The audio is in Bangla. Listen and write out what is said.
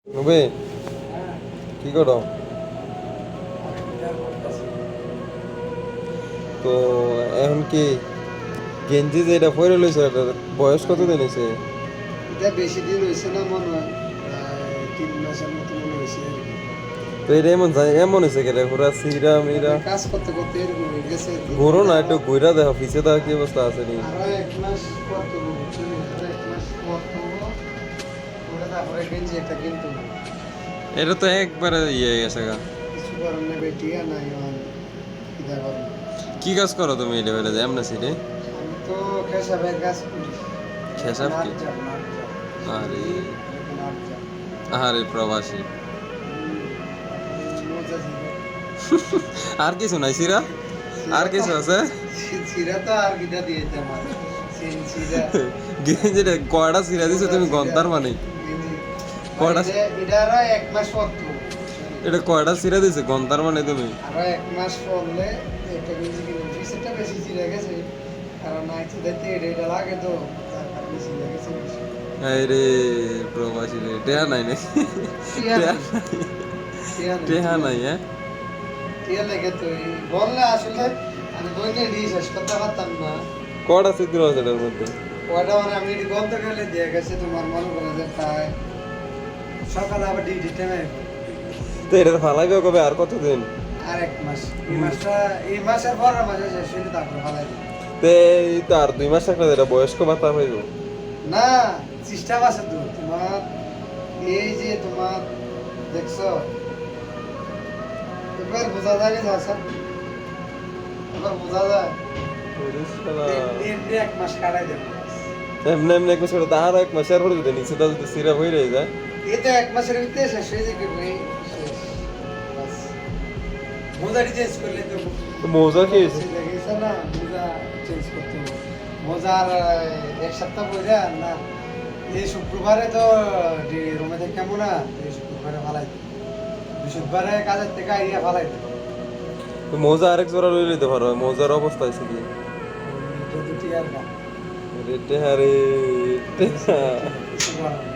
নবে কি করো? তো এখন কি গেঞ্জি যেটা পরে লইছে এটার বয়স কত দিন হয়েছে? এটা বেশি দিন হয়েছে না মনে হয়, প্রায় 3 মাসের মতো মনে হয়েছে আর কি। তো এটা এমন যায় এমন হয়েছে কেন পুরা সিরা মিরা আমি কাজ করতে করতে এরকম হয়ে গেছে আর কি। ঘুরো না একটু ঘুরা দেখো পিছে তার কি অবস্থা আছে নি। আরো 1 মাস পর তো বুঝছেন, আরো 1 মাস পর তো ওটা তারপরে গেঞ্জি একটা কিনতো না। এটা তো একবারে ইয়ে হয়ে গেছে গা। কিছু করার নেই, বেটিয়া নাই কি দেখো। কি কাজ করো তুমি এটা বেলা যায় এমন সিটে? আমি তো খেসাবের কাজ করি। খেসাব কি? নাট আরে যা আরে প্রবাসী মজা ছিল। আর কিছু নাই সিরা? আর কিছু আছে? সিরা তো আর কিটা দিয়েছে আমার সিরা গেঞ্জিটা কয়টা সিরা দিছো তুমি গন্তার মানে? কয়টা এটা আরো 1 মাস পর তো। এটা কয়টা সিরা দিছে গন্তার মানে তুমি? আরো 1 মাস পরলে একটা গেঞ্জি কিনে ফিসেরটা বেশি ছিঁড়ে গেছে, কারণ নাইটে দেখতে এটা লাগে তো তার কারণে ছিঁড়ে গেছে বেশি। আরে প্রবাসী রে টেহা নাই নাকি? টিয়া টেহা নেই, টিয়া নেই, টেহা নাই হ্যাঁ? টিয়া লেগে তো বললে আসলে আমি বইলে নিয়ে শেষ করতে পারতাম না। কয়টা ছিদ্র আছে এটার মধ্যে? ওটা মানে আমি এটি গন্ত গেলে দিয়ে গেছে, তোমার মনে করে যে প্রায় সকালে আবার ডিউটি টাইমে তো এটার ফালাইবে কবে আর কতদিন? আর 1 মাস। এই মাসের পরের মাসে শেষ হইলে তারপরে ফালাই দিই। তে এই তো আর 2 মাস থাকলে এটা বয়স্ক ভাতা পাইব। না, চেষ্টা আছে তো তোমার, এই যে তোমার দেখছো এবার বোঝা যায় যে হাসান, এবার বোঝা যায় এমনি 1 মাস কাটাই দেবো। এমনি এমনি এক মাস করে তাহার 1 মাসের পরে যদি নিচে যদি সিরা হয়ে রয়ে যায় এই তো 1 মাসের ভিতরে শেষ হয়ে যাবে, শেষ বাস। মোজাটি চেঞ্জ করলে তো তো মজা কি হয়েছে? লেগেছে না, মোজা চেঞ্জ করতে হবে। মোজা আর 1 সপ্তাহ পরে আর না, এই শুক্রবারে তো রুমে থেকে কেমন না, এই শুক্রবারে ফালাই দিই। বৃহস্পতিবারে কাজের থেকে আইয়া ফালাই দিই। তো মজা আরেক জোড়া লই লইতে পারো মজার অবস্থা আছে কি? দুটি আর না রে টেহা রে টেহা। কিছু করার নেই।